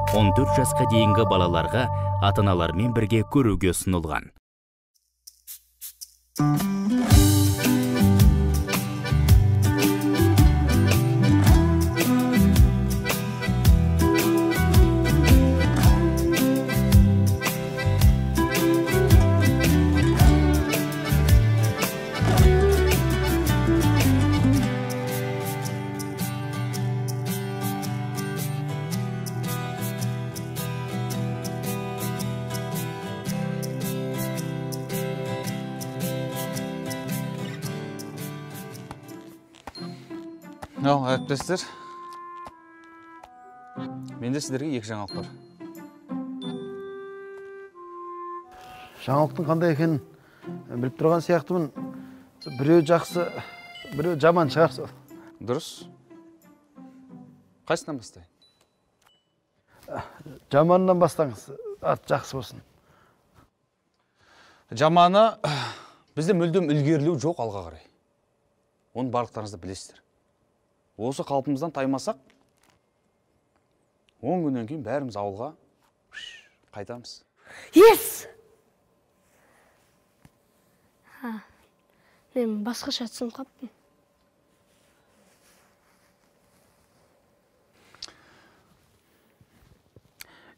14 жасқа дейінгі балаларға ата-аналармен бірге көруге ұсынылған. Әріптестер, менде сіздерге екі жаңалық бар. Жаңалықтың қандай екенін біліп тұрған сияқтымын. Біреу жақсы, біреу жаман шығар. Дұрыс. Қайсынан бастай? Жаманынан бастаңыз, жақсы болсын. Жаманы бізде мүлдем үлгерілу жоқ алға қарай. Оны барлықтарыңызды білесіздер. Осы қалпымыздан таймасақ, 10 күннен кейін бәріміз ауылға қайтамыз. Yes! Мен басқаша түсініп қаптым.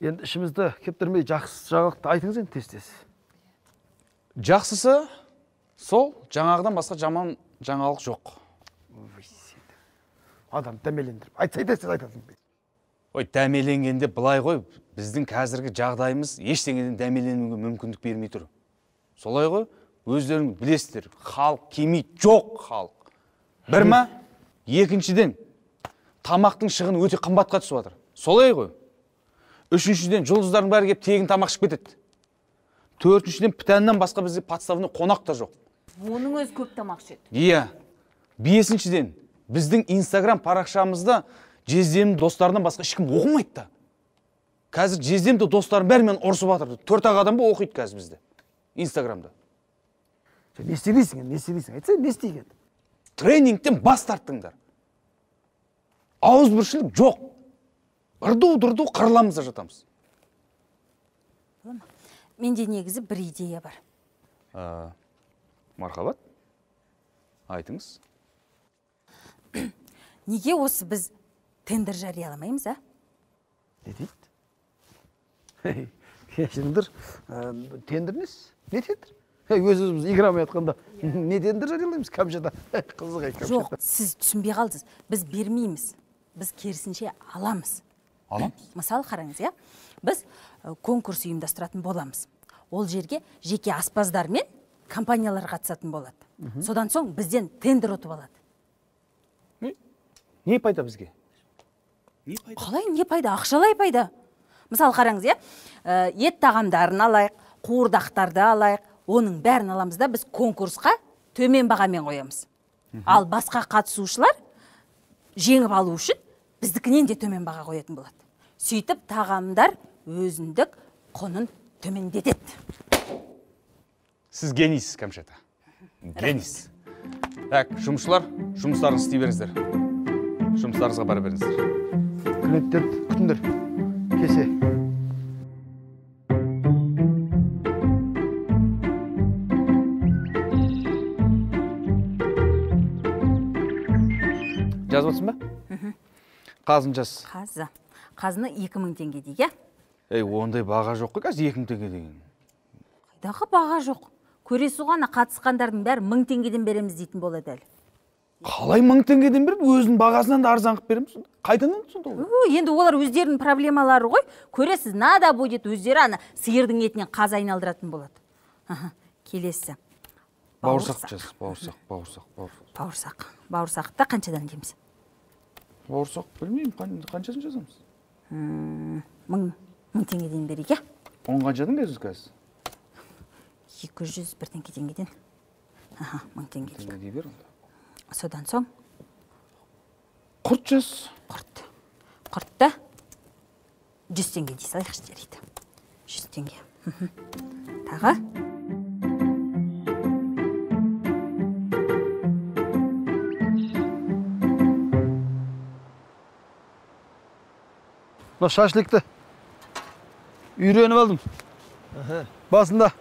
Енді ішімізді кептірмей жақсы жаңалықты айтыңыз енді тез-тез. Жақсысы сол, жаңағыдан басқа жаман жаңалық жоқ. Адам дәмелендіріп, айтсайда-сіз айтасың. Ой, дәмеленгенде былай ғой, біздің қазіргі жағдайымыз ештеңеден дәмеленуге мүмкіндік бермей тұр. Солай ғой, өздеріңіз білесіздер, халық кемейді, жоқ халық. Бір ма? Екіншіден, тамақтың шығыны өте қымбатқа түсіп жатыр. Солай ғой. Үшіншіден, жұлдыздардың бәрі келіп тегін тамақ ішіп кетеді. Төртіншіден, пітәннен басқа бізде подставный қонақ та жоқ. Оның өзі көп тамақ ішеді. Иә. Бесіншіден, біздің Инстаграм парақшамызда жездемнің достарынан басқа ешкім оқымайды да. Қазір жездемді достарым бәрімен ұрысып жатыр. 4-ақ адам ба оқиды қазір бізде Инстаграмда. Не істейсің? Айтса, не істейген? Тренингтен бас тарттыңдар. Ауызбіршілік жоқ. Ырду-дырду қырыламызда жатамыз. Менде негізі бір идея бар. Мархабат, айтыңыз. Неге осы біз тендер жарияламаймыз, а? Не дейді? Кешіріңдер, тендер нес? Не тендер? Өзіміз играмай атқанда не тендер жариялаймыз кәмшада? Қызық кәмшада. Жоқ, сіз түсінбей қалдыңыз. Біз бермейміз. Біз керісінше аламыз. Аламыз? Мысалы қараңыз, я? Біз конкурс ұйымдастыратын боламыз. Ол жерге жеке аспаздар мен компаниялар қатысатын болады. Содан соң бізден тендер ұтып алады. Не пайда бізге? Қалай не пайда? Ақшалай пайда. Мысалы қараңыз, ет тағамдарын алайық, қуырдақтарды алайық, оның бәрін аламыз да біз конкурсқа төмен бағамен қоямыз. Ал басқа қатысушылар жеңіп алу үшін біздікінен де төмен баға қоятын болады. Сөйтіп тағамдар өзіндік құнын төмендетеді. Сіз генийсіз, Кәмшата. Генийсіз. Так, жұмысшылар, жұмыстарыңызды істей беріңіздер. Жұмыстарыңызға бара беріңіздер. Клиенттерді күтіңдер. Кесе. Жазып отырсың ба? Қазын жаз. Қазыны 2000 теңге дейге. Ондай баға жоқ қой, қазір 2000 теңге деген. Қайдағы баға жоқ. Көресі ғана қатысқандардың бәрі 1000 теңгеден береміз дейтін болады әлі. Қалай 1000 теңгеден беріп, өзінің бағасынан да арзан қылып береміз? Қайдан сонда? Енді олар өздерінің проблемалары ғой. Көресіз, нада будет, өздері ана сиырдың етінен қаз айналдыратын болады. Келесі. Бауырсақ жаз, бауырсақ. Бауырсақты қаншадан дейміз? Бауырсақ, білмеймін, қаншасын жазамыз? 1000 теңгеден берейік, я? 10 қаншадан қазір? 200 бір теңгеден. 1000 теңгеден. Дей бер онда. Содан соң? Құрт жаз. Құртты 100 теңге дей салайықшы жарайды. 100 теңге. Тағы? Шашлыкты үйреніп алдым. Басында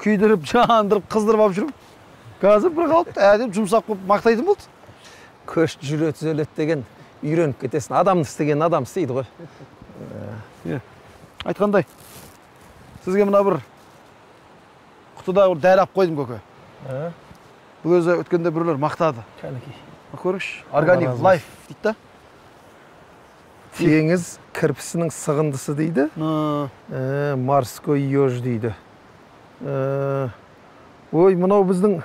күйдіріп, жандырып, қыздырып алып жүріп. Қазір бір қалыпты, әдеп жұмсақ болып мақтайтын болды. Көш жүре түзеледі деген үйреніп кетесің. Адамды істеген адам істейді ғой. Айтқандай, сізге мына бір құтыда бір дәрі алып қойдым, көке. Бұл өзі өткенде біреулер мақтады. Кәнекей. Көріңізші, органик лайф дейді да. Теңіз кірпісінің сығындысы дейді. Морской еж дейді. Ой, мынау біздің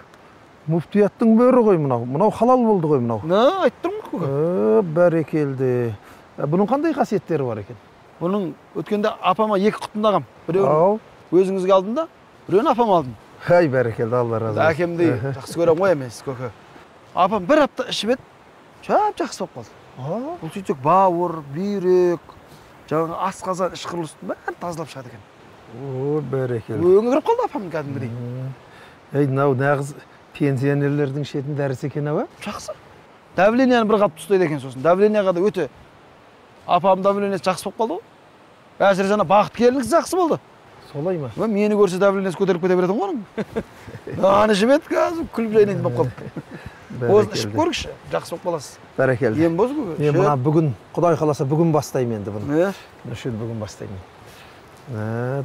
муфтияттың бөрі ғой мынау. Мынау халал болды ғой мынау. Айтып тұрмын көке. Бәрекелді. Бұның қандай қасиеттері бар екен? Бұның өткенде апама 2 құтын ағам. Біреуін өзіңізге алдым да, біреуін апама алдым. Ай, бәрекелді, Алла разы болсын. Әкемдей жақсы көрем ғой емес, көке. Апам бір апта ішіп еді, жақсы болып қалды. Бұл сөйтсек бауыр, бүйрек, жаңағы асқазан, іш құрылыстың бәрін тазалап шығады екен. О, бәрекелді. Өңі кіріп қалды апам кәдімгідей. Ей, мынау нағыз пенсионерлердің ішетін дәрісі екен, ау? Жақсы. Давленияны бір қалыпты ұстайды екен сосын. Давленияға да өте апам давлениясы жақсы болып қалды ғой. Әсіресе ана Бақыткелінікісі жақсы болды. Солай ма? Мені көрсе давлениясы көтеріп кете беретін ғой оның. Наны ішіп еді қазір күліп жайнайтын болып қалды. Осыны ішіп көріңізші, жақсы болып қаласыз. Бәрекелді. Ем боз көке. Мен мына бүгін, Құдай қаласа бүгін бастаймын енді бұны. Нөшеді бүгін бастаймын.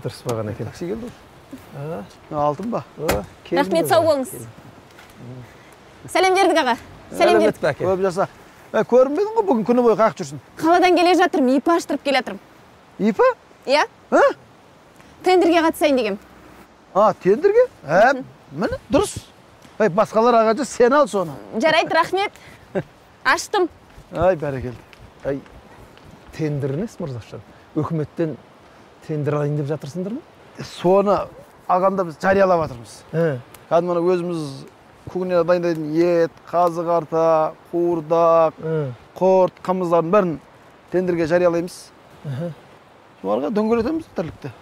Дұрыс баған екен. Такси келді. Алтын ба? Рахмет, сау болыңыз. Сәлем бердік аға. Сәлем бердік. Көп жаса. Көрінбедің ғой бүгін күні бойы қаяқ жүрсің? Қаладан келе жатырмын, ипа аштырып келе жатырмын. Ипа? Иә. Тендерге қатысайын дегем. Тендерге? Міне, дұрыс. Басқалар ағачы сен ал соны. Жарайды, рахмет. Аштым. Бәрекелді. Ай, тендер несі, Мырзафжан? Өкіметтен тендер алайын деп жатырсыңдар ма? Соны ағамда біз жариялап жатырмыз. Кәдімгі өзіміз күніне дайындайтын ет, қазы қарта, қуырдақ, құрт, қымыздардың бәрін тендерге жариялаймыз. Соларға дөңгелетеміз тірлікті.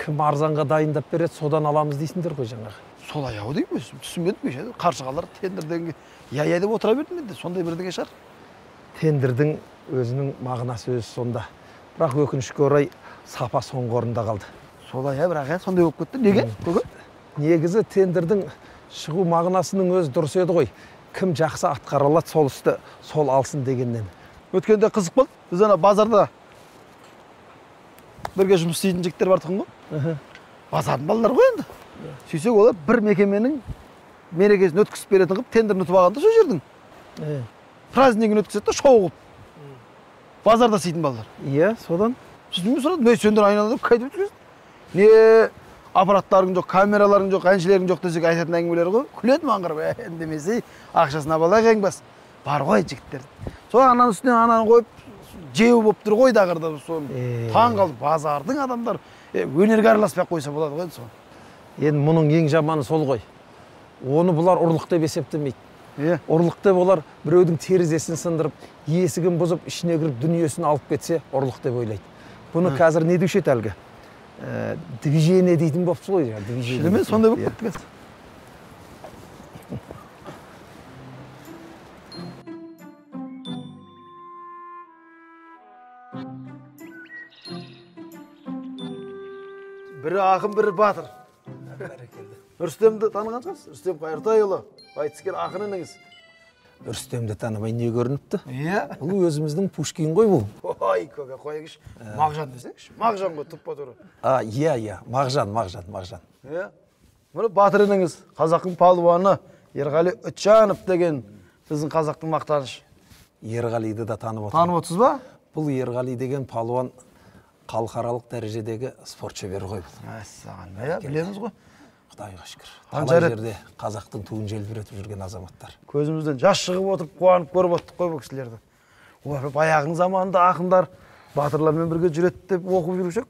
Кім арзанға дайындап береді, содан аламыз дейсіңдер ғой жаңағы. Солай ау деймін, түсінбедім кеше. Қаршығалар тендерден я деп отыра бердім енді, сондай бірдеңе шығар. Тендердің өзінің мағынасы өзі сонда. Бірақ өкінішке орай сапа соңғы орында қалды. Солай бірақ сондай болып кетті. Неге? Негізі тендердің шығу мағынасының өзі дұрыс еді ғой. Кім жақсы атқара алады, сол істі сол алсын дегеннен. Өткенде қызық болды. Біз ана базарда бірге жұмыс істейтін жігіттер бар тұғын ғой. Базардың балалары ғой енді. Сөйтсек олар бір мекеменің мерекесін өткізіп беретін қылып тендерін ұтып алғанда сол жердің. Празднигін өткізеді да шоу қылып. Базарда істейтін балалар. Иә, содан. Сөзімен сұрады, сендер айналып қайтып өткізесің? Не аппараттарың жоқ, камераларың жоқ, әншілерің жоқ десек айтатын әңгімелер ғой. Күледі маған қарап, демесе ақшасын абалай қаңбас. Бар ғой жігіттер. Сол ананың үстіне ананы қойып жеу болып тұр ғой дағырда соны. Таң қалды базардың адамдар өнерге араласпай қойса болады ғой соны. Енді мұның ең жаманы сол ғой. Оны бұлар ұрлық деп есептемейді. Ұрлық деп олар біреудің терезесін сындырып, есігін бұзып, ішіне кіріп дүниесін алып кетсе, ұрлық деп ойлайды. Бұны қазір не деуші еді әлгі? Движение дейтін болыпсы ғой. Шілімен сондай болып кетті қазір. Бірі ақын, бірі батыр. Рүстемді таныған шығарсыз? Рүстем Қайыртайұлы, айтыскер ақын ініңіз. Рүстемді танымай не көрініпті? Иә. Бұл өзіміздің Пушкин ғой бұл. Ой, көке, қойыңызшы. Мағжан десеңізші. Мағжан ғой, тұппа тұры. Иә, Мағжан. Иә. Мұны батыр ініңіз, қазақтың палуаны Ерғали Үтжанов деген біздің қазақтың мақтаныш. Ерғалиді да танып отырмын. Танып отырсыз ба? Бұл Ерғали деген палуан халықаралық дәрежедегі спорт шебері ғой бұл. Мәссаған, білеміз ғой. Құдайға шүкір. Талай жерде қазақтың туын желбіретіп жүрген азаматтар. Көзімізден жас шығып отырып, қуанып көріп отырдық қой бұл кісілерді. Олар баяғының заманында ақындар батырлармен бірге жүреді деп оқып жүрушек.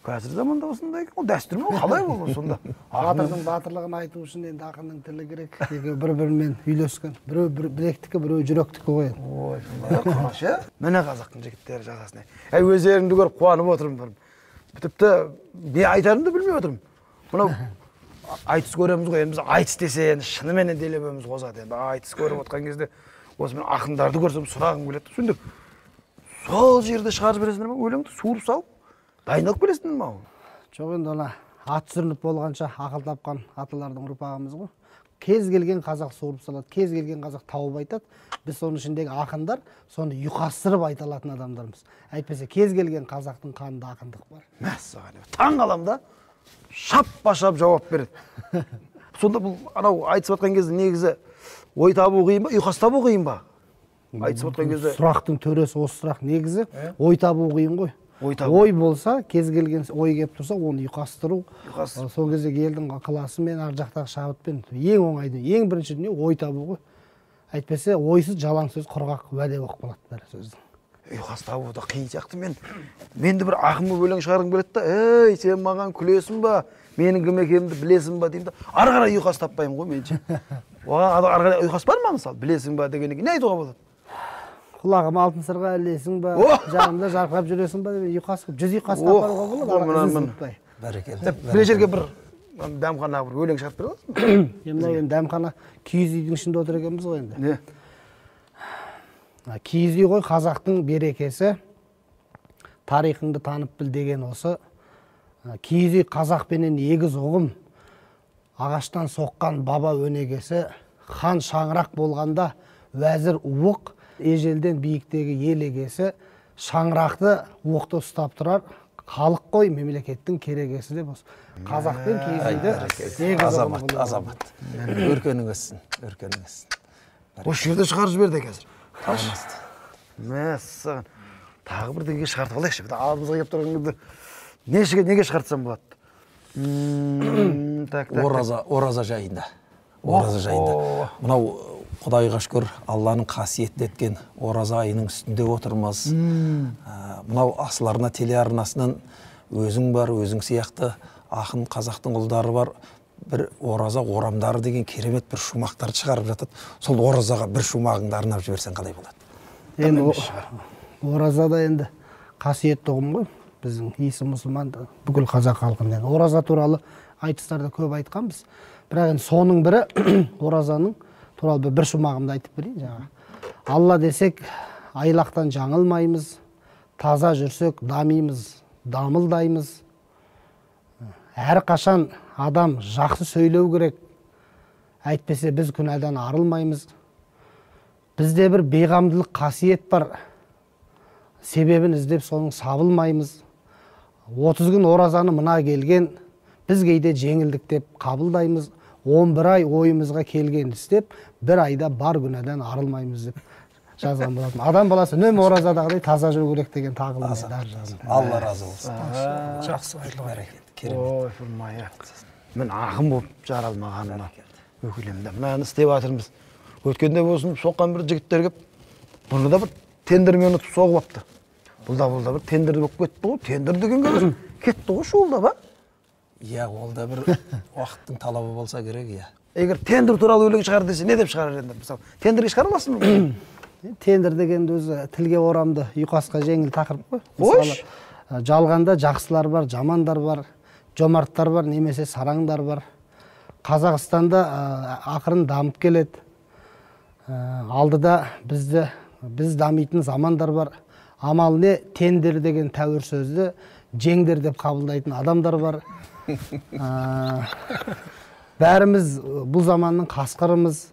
Қазір заманда осындай екен. Ол дәстүр ме? Қалай болды сонда? Батырдың батырлығын айту үшін енді ақынның тілі керек. Екеуі бір-бірімен үйлескен. Біреу білектікі, біреу жүректікі ғой. Ой, қаша. Міне қазақтың жігіттері жазасына. Өздеріңді көріп қуанып отырмын. Тіпті не айтарымды білмей отырмын. Мынау айтыс көреміз ғой, біз айтыс десе енді шынымен делебеміз қозады. Енді айтыс көріп отқан кезде осы мен ақындарды көрсем сұрағым келеді. Сендер сол жерде шығарып бересіңдер ме? Өлеңді суырып салып дайындалып келесің ма? Жоқ енді ана ат сүрініп болғанша ақыл тапқан аталардың ұрпағымыз ғой. Кез келген қазақ суырып салады, кез келген қазақ тауып айтады. Біз соның ішіндегі ақындар соны ұйқастырып айта алатын адамдармыз. Әйтпесе кез келген қазақтың қанында ақындық бар. Мәссаған, таң қалам да, шап-шап жауап береді. Сонда бұл анау айтысып жатқан кезде негізі ой табу қиын ба, ұйқас табу қиын ба? Айтысып жатқан кезде Сұрақтың төресі осы сұрақ негізі ой табу қиын ғой. Ой болса, кез келген ой келіп тұрса, оны ұйқастыру. Сол кезде елдің ықыласымен, ар жақтағы шабытпен ең оңайды, ең бірінші дүние ой табу ғой. Әйтпесе ойсыз жалаң сөз құрғақ уәде болып қалады бәрі сөздің. ұйқас табу да қиын сияқты. Менде бір ақын болып өлең шығарғым келеді да, ей, сен маған күлесің ба, менің кім екенімді білесің ба деймін да, ары қарай ұйқас таппаймын ғой менше. Оған ары қарай ұйқас бар ма мысалы, білесің ба дегеннен кейін не айтуға болады? Құлағым алтын сырға ілесің ба, жанымда жарқырап жүресің ба деп ұйқас, 100 ұйқас таппауға болады. Бәрекелді. Бір жерге бір дәмханаға бір өлең шығарып бере аласың? Енді дәмхана киіз үйдің ішінде отыр екенбіз ғой енді. Киіз үй ғой қазақтың берекесі, тарихыңды танып біл деген осы. Киіз үй қазақпенен егіз ұғым, ағаштан соққан баба өнегесі, хан шаңырақ болғанда уәзір уық, ежелден биіктегі ел егесі, шаңырақты уықты ұстап тұрар, халық қой мемлекеттің керегесі деп осы. Қазақпен киіз үйді азамат. Өркенің өссін, өркенің өссін. Осы жерде шығарып жіберді қазір. Мәссаған. Тағы бірдеңе шығартып алайықшы. Алдымызға келіп тұрған кезде неге шығартсам болады? Ораза жайында. Ораза жайында. Мынау Құдайға шүкір, Алланың қасиетті еткен ораза айының үстінде отырмыз. Мынау асыларына телеарнасынан өзің бар, өзің сияқты ақын қазақтың ұлдары бар, бір ораза орамдары деген керемет бір шумақтарды шығарып жатады. Сол оразаға бір шумағыңды арнап жіберсең қалай болады? Енді оразада енді қасиетті ұғым ғой. Біздің иісі мұсылман бүкіл қазақ халқының. Ораза туралы айтыстарда көп айтқанбыз. Бірақ енді соның бірі оразаның туралы бір шумағымды айтып берейін жаңа. Алла десек, айлақтан жаңылмаймыз, таза жүрсек, дамимыз, дамылдаймыз. Әр қашан адам жақсы сөйлеу керек, әйтпесе біз күнәдан арылмаймыз. Бізде бір бейғамдылық қасиет бар, себебін іздеп соның сабылмаймыз. 30 күн оразаны мына келген, біз кейде жеңілдік деп қабылдаймыз. 11 ай ойымызға келген істеп, бір айда бар күнәдан арылмаймыз деп жазған болатын. Адам баласы үнемі оразадағыдай таза жүру керек деген тағылым. Алла разы болсын. Жақсы айтылған. Ой, фырмая. Мен ақын болып жаралмағаныма өкілемді. Мынаны істеп жатырмыз. Өткенде болсын, соққан бір жігіттер кеп, бұны да бір тендермен ұтып соғып апты. Бұл да бір тендер болып кетті ғой. Тендер дегенге кетті ғой шолда ба? Иә, ол да бір уақыттың талабы болса керек, иә. Егер тендер туралы өлең шығар десе, не деп шығарар енді? Мысалы, тендерге шығара аласың ба? Тендер дегенді өзі тілге орамды, ұйқасқа жеңіл тақырып қой. Мысалы, жалғанда жақсылар бар, жамандар бар, жомарттар бар, немесе сараңдар бар. Қазақстанда ақырын дамып келеді. Алдыда біз дамитын замандар бар. Амал не, тендер деген тәуір сөзді жеңдер деп қабылдайтын адамдар бар. Бәріміз бұл заманның қасқырымыз,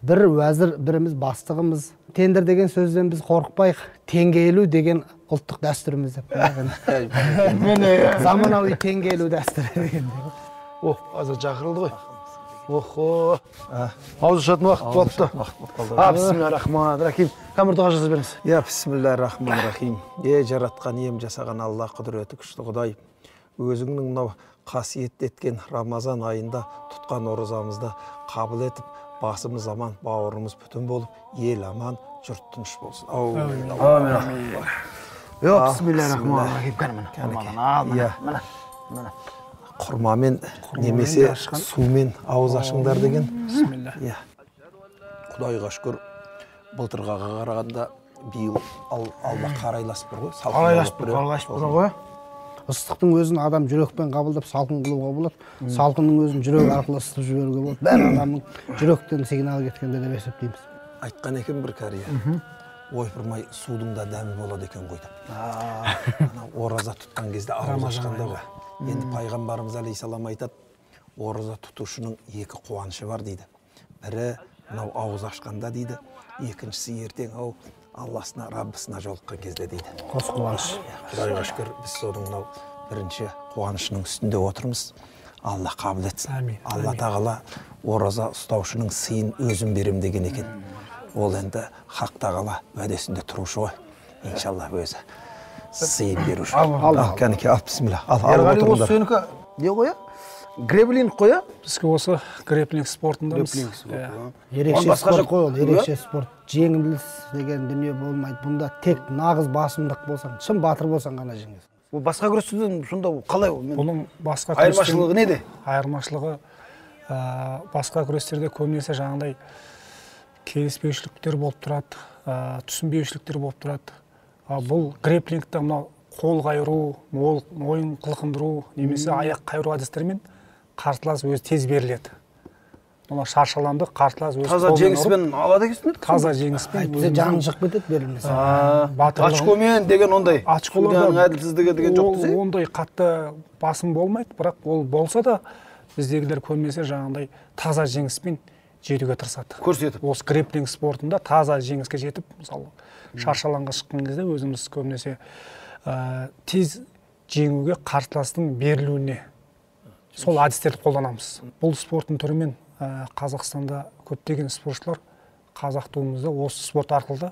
бір уәзір, біріміз бастығымыз. Тендер деген сөзден біз қорықпайық, теңгейлу деген ұлттық дәстүріміз деп қойған. Заманауи теңгейлу дәстүрі деген. Азыр жақырылды ғой. Охо. Ауыз ашатын уақыт болыпты. Бисмиллахиррахманиррахим. Камыр дұға жазып беріңіз. Я, бисмиллахиррахманиррахим. Жаратқан, ем жасаған Алла, құдіреті күшті Құдай. Өзіңнің мынау қасиетті еткен Рамазан айында тұтқан оразамызды қабыл етіп, басымыз аман, бауырымыз бүтін болып, ел аман, жұрт тыныш болсын. Амин. Бисмиллахиррахманиррахим. Құрмамен немесе сумен ауыз ашыңдар деген. Құдайға шүкір, былтырға қарағанда биыл алла қарайласып бір ғой. Қарайласып бір ғой. Ыстықтың өзін адам жүрекпен қабылдап салқын қылуға болады. Салқынның өзін жүрек арқылы ысытып жіберуге болады. Бәрі адамның жүректен сигнал кеткенде деп есептейміз. Айтқан екен бір кәрия. ойпырмай судың да дәмі болады екен ғой деп. Ораза тұтқан кезде ауыз ашқанда ғой. Енді пайғамбарымыз алейхисалам айтады, ораза тұтушының екі қуанышы бар дейді. Бірі мынау ауыз ашқанда дейді, екіншісі ертең Алласына, Раббысына жолыққан кезде дейді. Қос қуаныш. Құдайға шүкір, біз соның мынау бірінші қуанышының үстінде отырмыз. Алла қабыл етсін. Алла тағала ораза ұстаушының сыйын өзім берем деген екен. Ол енді хақ тағала уәдесінде тұрушы ғой. Иншалла өзі сыйын беруші. Ал, кәнеке, ал, бісміллә. Ал, Ерғали, осы сенікі не қоя? Греблинг қоя? Бізге осы греплинг спортындамыз. Ерекше спорт қой ол, ерекше спорт. Жеңіліс деген дүние болмайды. Бұнда тек нағыз басымдық болсаң, шын батыр болсаң ғана жеңесің. Ол басқа күрестен сонда қалай ол? Бұның басқа айырмашылығы неде? Айырмашылығы басқа күрестерде көбінесе жаңағыдай келіспеушіліктер болып тұрады, түсінбеушіліктер болып тұрады. Бұл греплингте мынау қол қайыру, мойын қылқындыру, немесе аяқ қайыру әдістермен қарсылас өзі тез беріледі. Мына шаршы алаңда қарсылас өзі таза жеңіспен алады екенсің? Таза жеңіспен. Әйтпесе жанын шығып кетеді берілмесе. Очкомен деген ондай. Очколарда әділсіздігі деген жоқ десе? Ондай қатты басым болмайды, бірақ ол болса да біздегілер көбінесе жаңағыдай таза жеңіспен жетуге тырысады. Көрсетіп. Осы греплинг спортында таза жеңіске жетіп, мысалы, шаршы алаңға шыққан кезде өзіміз көбінесе тез жеңуге қарсыластың берілуіне сол әдістерді қолданамыз. Бұл спорттың түрімен Қазақстанда көптеген спортшылар қазақ туымызды осы спорт арқылы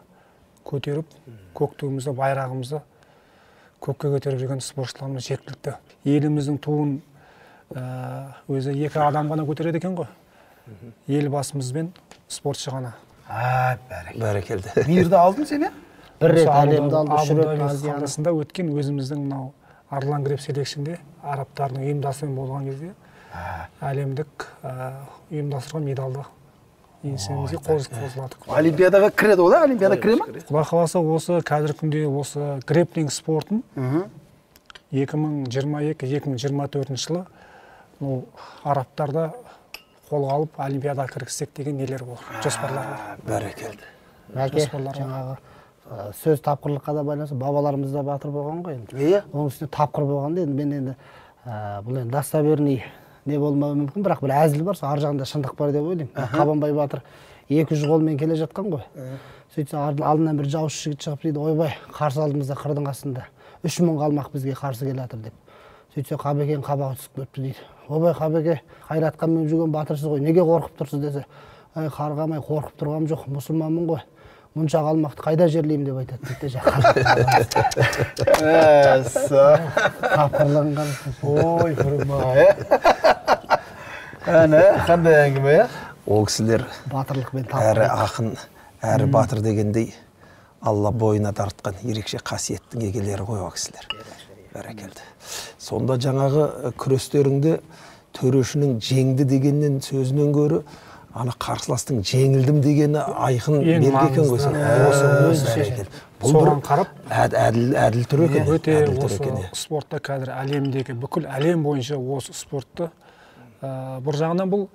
көтеріп, көк туымызды, байрағымызды көкке көтеріп жүрген спортшыларымыз жеткілікті. Еліміздің туын өзі екі адам ғана көтереді екен ғой. Елбасымыз бен спортшы ғана. Бәрекелді. Мейірді алдың сен, Бір рет әлемді алды, үш рет Азия арасында өткен өзіміздің мынау Арлан Греп селекшінде арабтардың ұйымдастырған болған кезде әлемдік ұйымдастырған медалды еңсемізге қозғадық. Олимпиадаға кіреді ол, Олимпиада кіре ма? Құдай қаласа осы қазіргі күнде осы греплинг спортын 2022-2024 жылы арабтарда қолға алып Олимпиадаға кіргізсек деген нелер бар, жоспарлар бар. Бәрекелді. Жаңағы сөз тапқырлыққа да байланысты бабаларымыз да батыр болған ғой енді. Оның үстіне тапқыр болғанда енді мен енді бұл енді достоверный не болмауы мүмкін, бірақ бір әзіл бар, ар жағында шындық бар деп ойлаймын. Қабанбай батыр 200 қолмен келе жатқан ғой. Сөйтсе алдынан бір жаушы жігіт шығып дейді, ойбай, қарсы алдымызда қырдың астында 3000 қалмақ бізге қарсы келе жатыр деп. Сөйтсе Қабекең қабағы түсіп кетті дейді. Ойбай Қабеке, қайратқанмен жүрген батырсыз ғой, неге қорқып тұрсыз десе, ай қарғамай қорқып тұрғам жоқ, мұсылманмын ғой. Мұнша қалмақты қайда жерлеймін деп айтады дейді тапқырланған. Ой, құрма, Әне, қандай әңгіме, Ол кісілер батырлықпен әрі ақын, әрі батыр дегендей Алла бойына тартқан ерекше қасиеттің егелері ғой ол кісілер. Бәрекелді. Сонда жаңағы күрестеріңді төрешінің жеңді дегеннен сөзінен көрі, ана қарсыластың жеңілдім дегені айқын белгі екен ғой. Соған қарап, әділ түр екен. Өте осы спортта қазір әлемдегі бүкіл әлем бойынша осы спортты бір жағынан бұл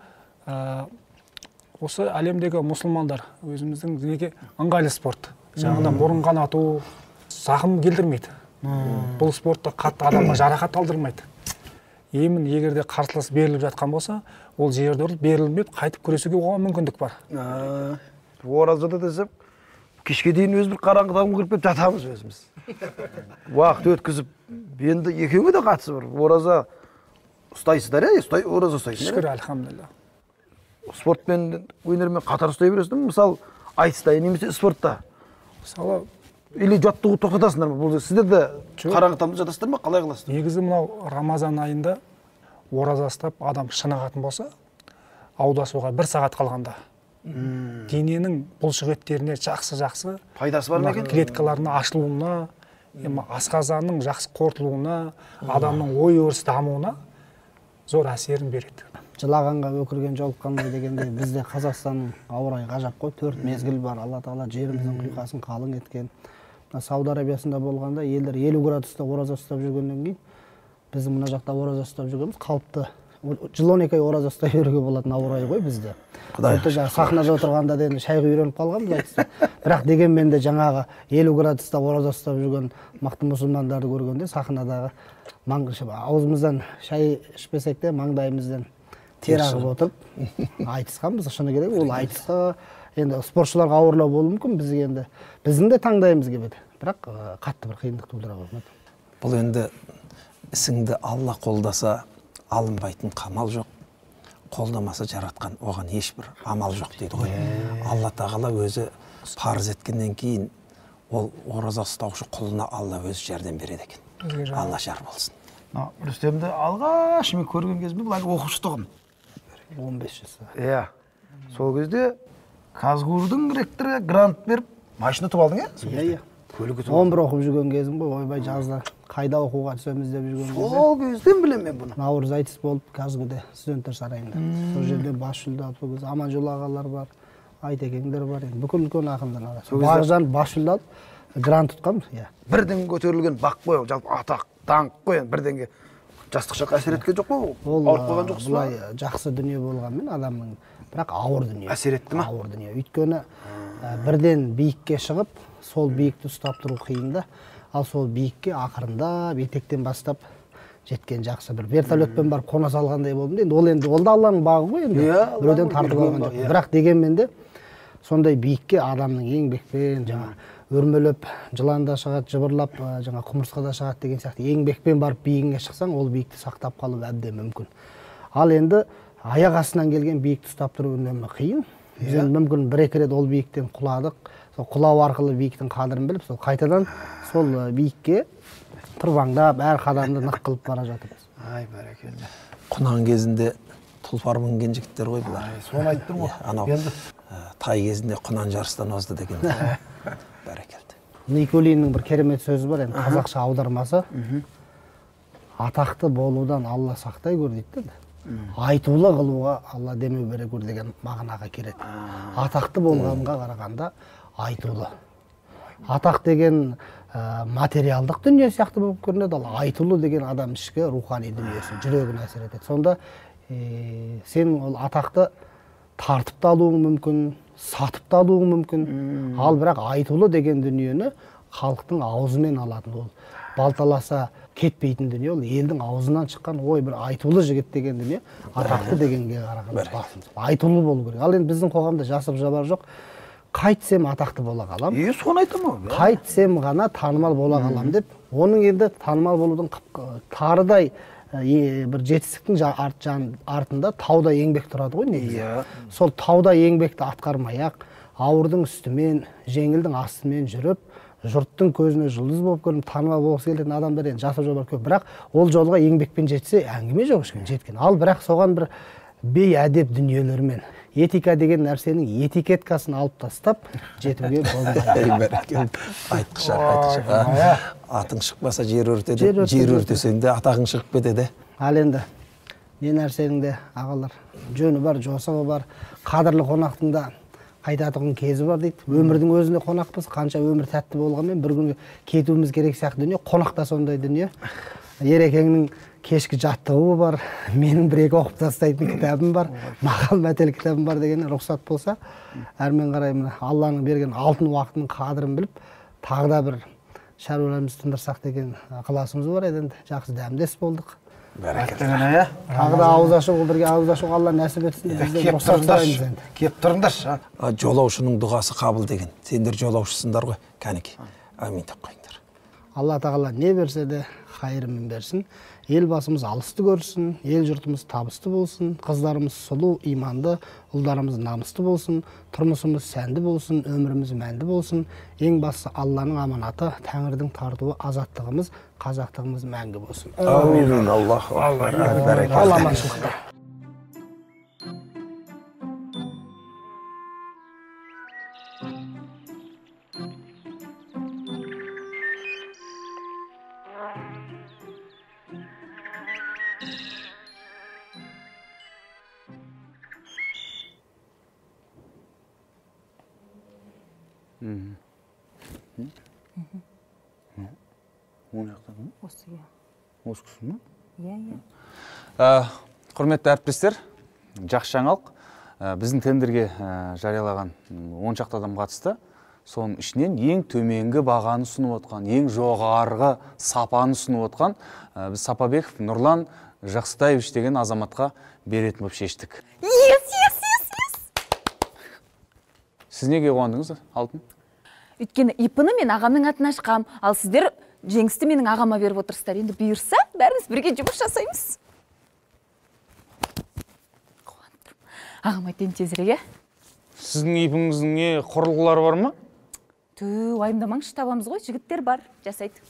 осы әлемдегі мұсылмандар өзіміздің дінге ыңғайлы спорт. Жаңадан бұрын қан ату зақым келтірмейді. Бұл спортта қатты адамға жарақат алдырмайды. Емін егерде қарсылас беріліп жатқан болса, ол жерде ұрып берілмейді, қайтып күресуге оған мүмкіндік бар. Оразада десем, кешке дейін өз бір қараңғыдан кіріп жатамыз өзіміз. Уақыт өткізіп, енді екеуге де қатысы бар. Ораза ұстайсыздар, ораза ұстайсыздар. Шүкір, әлхамдулилля. Спортпен, өнермен қатар ұстай бересің, мысалы, айтыста, немесе спортта. Мысалы, или жаттығу тоқтатасыңдар ма? Бұл сіздер де қараңғы тамда жатасыздар ма? Қалай қыласыздар? Негізі мынау Рамазан айында ораза ұстап адам шынығатын болса, аудасуға 1 сағат қалғанда дененің бұлшық еттеріне жақсы пайдасы бар ма екен? Клеткаларының ашылуына, асқазанның жақсы қорытылуына, адамның ой өрісі дамуына зор әсерін береді. Жылағанға өкірген жолыққандай дегенде бізде Қазақстанның ауа райы ғажап қой, 4 мезгіл бар. Алла тағала жеріміздің құйқасын қалың еткен. Сауд Арабиясында болғанда елдер 50 градуста ораза ұстап жүргеннен кейін біздің мына жақта ораза ұстап жүргеніміз қалыпты жыл 12 ай ораза ұстай беруге болатын ауыр ай ғой бізде. Жаңағы сахнада отырғанда да шайға үйреніп қалғанбыз айтыста. Бірақ дегенмен де жаңағы 50 градуста ораза ұстап жүрген мықты мұсылмандарды көргенде сахнадағы аузымыздан шай ішпесек те маңдайымыздан тер ағып отырып айтысқанбыз. Шыны керек, ол айтысқа енді спортшыларға ауырлау болуы мүмкін, біздің де таңдайымыз келеді. Бірақ қатты бір қиындық тудыра қоймады. Бұл енді ісіңді Алла қолдаса алынбайтын қамал жоқ, қолдамаса жаратқан оған ешбір амал жоқ дейді ғой. Алла тағала өзі парыз еткеннен кейін ол ораза ұстаушы құлына Алла өзі жәрдем береді екен. Алла жар болсын. Рүстемді алғаш мен көрген кезімде бұл әлі оқушы тұғым. 15 жаста. Иә. Сол кезде Казгурдың ректоры грант беріп, машина ұтып алдың, Иә. 11 оқып жүрген кезім ғой, ойбай жазда қайда оқуға түсеміз деп жүрген кезде. Сол кезден білем мен бұны. Наурыз айтыс болып Казгуде студенттер сарайында. Сол жерден бас жүлде алып, сол кезде Аманжол ағалар бар, Айтекеңдер бар, бүкіл үлкен ақындар арасы. Бағжан бас жүлде алып, грант ұтқанбыз, иә. Бірден көтерілген бақ қой, жалпы атақ, даңқ қой, бірденге жастық шақ әсер еткен жоқ қой, ауырып қойған жоқсыз ба? Бұлай жақсы дүние болғанмен адамның, бірақ ауыр дүние. Әсер етті ма? Ауыр дүние. Өйткені бірден биікке шығып, сол биікті ұстап тұру қиын да, ал сол биікке ақырындап етектен бастап жеткен жақсы. Бір вертолетпен барып қона салғандай болдым. Енді ол да Алланың бағы ғой енді. Біреуден тартып алған жоқ. Бірақ дегенмен де сондай биікке адамның еңбекпен, жаңа өрмелеп, жыланда шығады, жыбырлап, жаңа құмырсқада шығады деген сияқты еңбекпен барып биігіне шықсаң, ол биікті сақтап қалу әбден мүмкін. Ал енді аяқ астынан келген биікті ұстап тұру үнемі қиын. Біз мүмкін бір-екі рет ол биіктен құладық. Сол құлау арқылы биіктің қадірін біліп, сол қайтадан сол биікке тырбаңдап, әр қадамды нық қылып бара жатырмыз. Ай, бәрекелді. Құнан кезінде тұлпар мінген жігіттер ғой бұлар. Соны айттым ғой. Анау тай кезінде құнан жарыстан озды деген. Бәрекелді. Николиннің бір керемет сөзі бар, енді қазақша аудармасы. Атақты болудан Алла сақтай көр дейді. Айтулы қылуға Алла демеу бере көр деген мағынаға келеді. Атақты болғанға қарағанда айтулы. Атақ деген материалдық дүние сияқты болып көрінеді, ал айтулы деген адам ішкі рухани дүниесі, жүрегіне әсер етеді. Сонда сен ол атақты тартып та алуың мүмкін, сатып та алуың мүмкін, ал бірақ айтулы деген дүниені халықтың аузымен алатын, ол балталаса кетпейтін дүние, ол елдің аузынан шыққан ой бір айтулы жігіт деген дүние, атақты дегенге қарағанда айтулы болу керек. Ал енді біздің қоғамда жасып жабар жоқ. Қайтсем атақты бола қалам. Соны айтамын. Қайтсем ғана танымал бола қалам деп, оның енді танымал болудың тарыдай бір жетістіктің артында тауда еңбек тұрады ғой негізі. Сол тауда еңбекті атқармай-ақ, ауырдың үстімен, жеңілдің астымен жүріп, жұрттың көзіне жұлдыз болып көрініп, танымал болғысы келетін адамдар енді жасап жабар көп. Бірақ ол жолға еңбекпен жетсе, әңгіме жоқ ешкім жеткен. Ал бірақ соған бір бейәдеп дүниелермен, этика деген нәрсенің этикеткасын алып тастап жетуге болмайды. Айтқыш. Атың шықпаса жер өртеді, жер өртесең де атағың шығып кетеді. Ал енді не нәрсенің де ағалар жөні бар, жосығы бар, қадірлі қонақтың да қайтатұғын кезі бар дейді. Өмірдің өзіне қонақпыз, қанша өмір тәтті болғанмен бір күнге кетуіміз керек сияқты дүние, қонақ та сондай дүние. Ерекеңнің кешкі жаттығуы бар, менің бір-екі оқып тастайтын кітабым бар, мақал мәтел кітабым бар деген рұқсат болса, әрмен қарай мына Алланың берген алтын уақытының қадірін біліп, тағы да бір шаруаларымызды тындырсақ деген ықыласымыз бар еді. Жақсы дәмдес болдық. Бәрекелді. Тағы да ауыз ашуға, бірге ауыз ашуға Алла нәсіп етсін. Кеп тұрыңдаршы. Жолаушының дұғасы қабыл деген. Сендер жолаушысыңдар ғой, кәнеки. Амин деп қойыңдар. Алла тағала не берсе де қайырымен берсін. Ел басымыз алысты көрсін, ел жұртымыз табысты болсын, қыздарымыз сұлу, иманды, ұлдарымыз намысты болсын, тұрмысымыз сәнді болсын, өміріміз мәнді болсын. Ең бастысы Алланың аманаты, Тәңірдің тартуы, азаттығымыз, қазақтығымыз мәңгі болсын. Амин. Аллаху акбар. Ал аманшылықта. Осы кісі ме? Иә. Құрметті әріптестер, жақсы жаңалық. Біздің тендерге жариялаған 10 шақты адам қатысты. Соның ішінен ең төменгі бағаны ұсынып отқан, ең жоғарғы сапаны ұсынып отқан біз Сапабеков Нұрлан Жақсытаевич деген азаматқа беретін болып шештік. Сіз неге қуандыңыз, Алтын? Өйткені ипыны мен ағамның атын ашқам, ал сіздер жеңісті менің ағама беріп отырсыздар. Енді бұйырса, бәріміз бірге жұмыс жасаймыз. Ағам айтайын тезірек, Сіздің ипіңіздің не құрылғылары бар ма? Уайымдамаңыз, табамыз ғой, жігіттер бар, жасайды.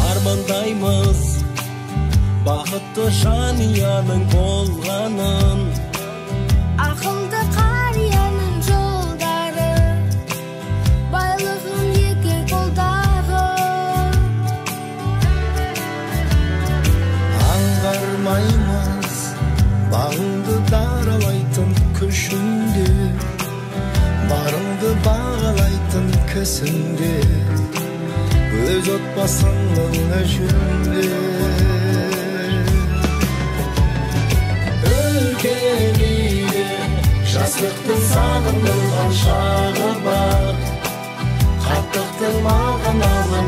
Армандаймыз бақытты жанияның болғанын, Ақылды қарияның жолдары, байлығын екі қолдағы. аңғармаймыз бағыңды даралайтын күшінде, барыңды бағалайтын кісінде, өз отбасыңның ішінде. Үлкен үйде жастықтың сағындырған шағы бар, қарттықтың мағыналы